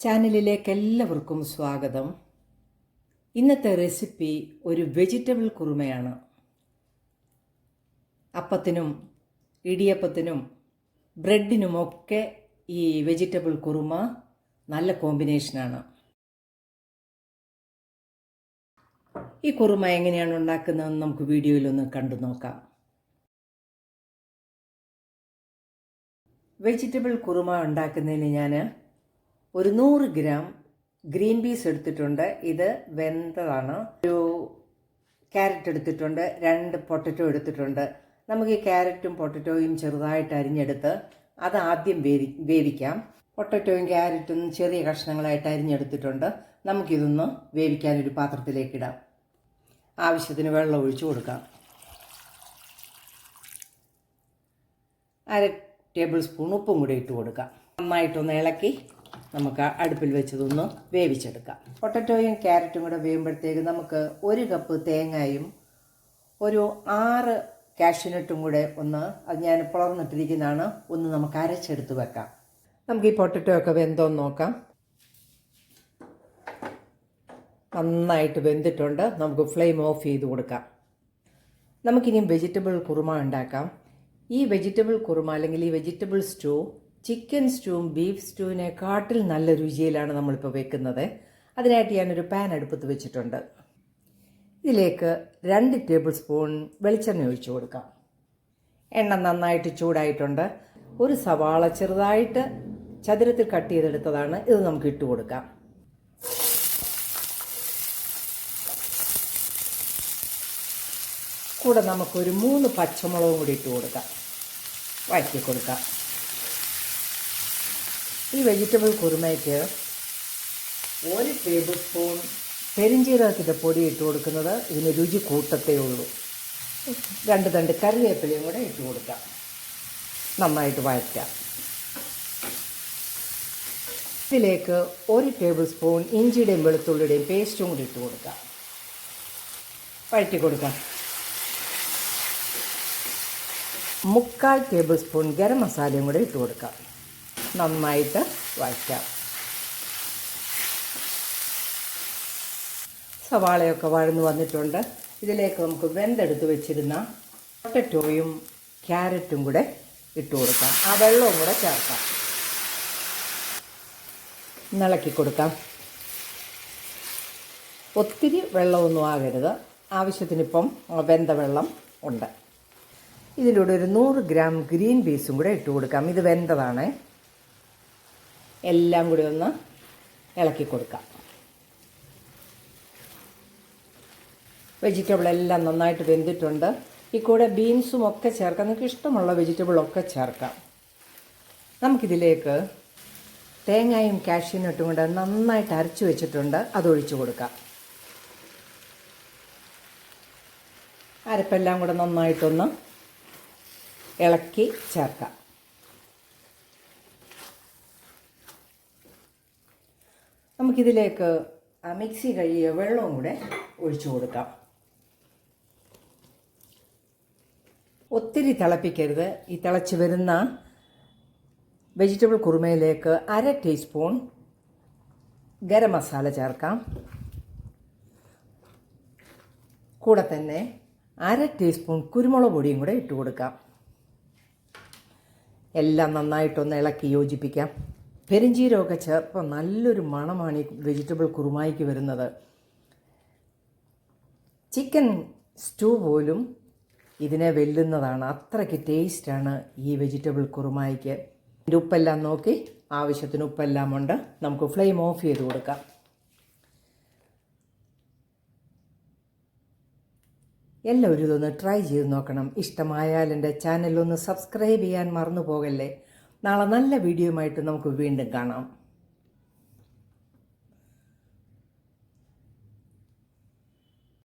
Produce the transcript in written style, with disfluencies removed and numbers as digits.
ചാനലിലേക്ക് എല്ലാവർക്കും സ്വാഗതം. ഇന്നത്തെ റെസിപ്പി ഒരു വെജിറ്റബിൾ കുറുമയാണ്. അപ്പത്തിനും ഇടിയപ്പത്തിനും ബ്രെഡിനുമൊക്കെ ഈ വെജിറ്റബിൾ കുറുമ നല്ല കോമ്പിനേഷനാണ്. ഈ കുറുമ എങ്ങനെയാണ് ഉണ്ടാക്കുന്നതെന്ന് നമുക്ക് വീഡിയോയിലൊന്ന് കണ്ടു നോക്കാം. വെജിറ്റബിൾ കുറുമ ഉണ്ടാക്കുന്നതിന് ഞാൻ ഒരു 100 ഗ്രാം ഗ്രീൻ പീസ് എടുത്തിട്ടുണ്ട്. ഇത് വെന്തതാണ്. ഒരു ക്യാരറ്റ് എടുത്തിട്ടുണ്ട്. 2 പൊട്ടറ്റോ എടുത്തിട്ടുണ്ട്. നമുക്ക് ഈ ക്യാരറ്റും പൊട്ടറ്റോയും ചെറുതായിട്ട് അരിഞ്ഞെടുത്ത് അത് ആദ്യം വേവിക്കാം. പൊട്ടറ്റോയും ക്യാരറ്റും ചെറിയ കഷ്ണങ്ങളായിട്ട് അരിഞ്ഞെടുത്തിട്ടുണ്ട്. നമുക്കിതൊന്ന് വേവിക്കാനൊരു പാത്രത്തിലേക്കിടാം. ആവശ്യത്തിന് വെള്ളം ഒഴിച്ചു കൊടുക്കാം. 1/2 ടേബിൾ സ്പൂൺ ഉപ്പും കൂടി ഇട്ട് കൊടുക്കാം. നന്നായിട്ടൊന്ന് ഇളക്കി നമുക്ക് അടുപ്പിൽ വെച്ചതൊന്ന് വേവിച്ചെടുക്കാം. പൊട്ടറ്റോയും ക്യാരറ്റും കൂടെ വേവുമ്പോഴത്തേക്ക് നമുക്ക് 1 കപ്പ് തേങ്ങയും ഒരു 6 കാഷ്യൂനട്ടും കൂടെ അത് ഞാൻ പിളർന്നിട്ടിരിക്കുന്നതാണ്, നമുക്ക് അരച്ചെടുത്ത് വെക്കാം. നമുക്ക് ഈ പൊട്ടറ്റോ ഒക്കെ വെന്തോന്ന് നോക്കാം. നന്നായിട്ട് വെന്തിട്ടുണ്ട്. നമുക്ക് ഫ്ലെയിം ഓഫ് ചെയ്ത് കൊടുക്കാം. നമുക്കിനിയും വെജിറ്റബിൾ കുറുമ ഉണ്ടാക്കാം. ഈ വെജിറ്റബിൾ കുറുമ അല്ലെങ്കിൽ ഈ വെജിറ്റബിൾ സ്റ്റൂ ചിക്കൻ സ്റ്റൂവും ബീഫ് സ്റ്റൂവിനെക്കാട്ടിൽ നല്ല രുചിയിലാണ് നമ്മളിപ്പോൾ വെക്കുന്നത്. അതിനായിട്ട് ഞാനൊരു പാൻ അടുപ്പത്ത് വെച്ചിട്ടുണ്ട്. ഇതിലേക്ക് 2 ടേബിൾ സ്പൂൺ വെളിച്ചെണ്ണ ഒഴിച്ചു കൊടുക്കാം. എണ്ണ നന്നായിട്ട് ചൂടായിട്ടുണ്ട്. ഒരു സവാള ചെറുതായിട്ട് ചതുരത്തിൽ കട്ട് ചെയ്തെടുത്തതാണ്. ഇത് നമുക്ക് ഇട്ട് കൊടുക്കാം. കൂടെ നമുക്കൊരു 3 പച്ചമുളകും കൂടി ഇട്ട് കൊടുക്കാം. വഴറ്റി കൊടുക്കാം. ഈ വെജിറ്റബിൾ കുറുമയ്ക്ക് 1 ടേബിൾ സ്പൂൺ പെരിഞ്ജീരകത്തിൻ്റെ പൊടി ഇട്ട് കൊടുക്കുന്നത് ഇതിന് രുചി കൂട്ടത്തേ ഉള്ളൂ. 2 തണ്ട് കറിവേപ്പിലയും കൂടെ ഇട്ട് കൊടുക്കാം. നന്നായിട്ട് വഴറ്റാം. ഇതിലേക്ക് 1 ടേബിൾ സ്പൂൺ ഇഞ്ചിയുടെയും വെളുത്തുള്ളിയുടെയും പേസ്റ്റും കൂടി ഇട്ട് കൊടുക്കാം. വഴറ്റി കൊടുക്കാം. 3/4 ടേബിൾ സ്പൂൺ ഗരം മസാലയും കൂടെ ഇട്ട് കൊടുക്കാം. നന്നായിട്ട് വഴറ്റാം. സവാളയൊക്കെ വഴന്ന് വന്നിട്ടുണ്ട്. ഇതിലേക്ക് നമുക്ക് വെന്തെടുത്ത് വെച്ചിരുന്ന പൊട്ടറ്റോയും ക്യാരറ്റും കൂടെ ഇട്ട് കൊടുക്കാം. ആ വെള്ളവും കൂടെ ചേർക്കാം. ഇളക്കി കൊടുക്കാം. ഒത്തിരി വെള്ളമൊന്നും ആകരുത്. ആവശ്യത്തിനിപ്പം വെന്ത വെള്ളം ഉണ്ട്. ഇതിലൂടെ ഒരു 100 ഗ്രാം ഗ്രീൻ പീസും കൂടെ ഇട്ട് കൊടുക്കാം. ഇത് വെന്തതാണ്. എല്ലാം കൂടി ഒന്ന് ഇളക്കി കൊടുക്കാം. വെജിറ്റബിൾ എല്ലാം നന്നായിട്ട് വെന്തിട്ടുണ്ട്. ഈ കൂടെ ബീൻസും ഒക്കെ ചേർക്കാം. നിങ്ങൾക്ക് ഇഷ്ടമുള്ള വെജിറ്റബിളൊക്കെ ചേർക്കാം. നമുക്കിതിലേക്ക് തേങ്ങയും കാഷ്യൂനട്ടും കൂടെ നന്നായിട്ട് അരച്ചു വെച്ചിട്ടുണ്ട്. അതൊഴിച്ചു കൊടുക്കാം. അരപ്പെല്ലാം കൂടെ നന്നായിട്ടൊന്ന് ഇളക്കി ചേർക്കാം. നമുക്കിതിലേക്ക് മിക്സി കഴുകിയ വെള്ളവും കൂടെ ഒഴിച്ചു കൊടുക്കാം. ഒത്തിരി തിളപ്പിക്കരുത്. ഈ തിളച്ച് വരുന്ന വെജിറ്റബിൾ കുറുമയിലേക്ക് 1/2 ടീസ്പൂൺ ഗരം മസാല ചേർക്കാം. കൂടെ തന്നെ 1/2 ടീസ്പൂൺ കുരുമുളക് പൊടിയും കൂടെ ഇട്ട് കൊടുക്കാം. എല്ലാം നന്നായിട്ടൊന്ന് ഇളക്കി യോജിപ്പിക്കാം. പെരിഞ്ജീരകമൊക്കെ ചേർപ്പോൾ നല്ലൊരു മണമാണ് ഈ വെജിറ്റബിൾ കുറുമായ്ക്ക് വരുന്നത്. ചിക്കൻ സ്റ്റൂ പോലും ഇതിനെ വെല്ലുന്നതാണ്. അത്രയ്ക്ക് ടേസ്റ്റാണ് ഈ വെജിറ്റബിൾ കുറുമായ്ക്ക്. ഇതിൻ്റെ ഉപ്പെല്ലാം നോക്കി ആവശ്യത്തിന് ഉപ്പെല്ലാം ഉണ്ട്. നമുക്ക് ഫ്ലെയിം ഓഫ് ചെയ്ത് കൊടുക്കാം. എല്ലാവരും ഇതൊന്ന് ട്രൈ ചെയ്ത് നോക്കണം. ഇഷ്ടമായാൽ എൻ്റെ ചാനലൊന്ന് സബ്സ്ക്രൈബ് ചെയ്യാൻ മറന്നു പോകല്ലേ. നാളെ നല്ല വീഡിയോയുമായിട്ട് നമുക്ക് വീണ്ടും കാണാം.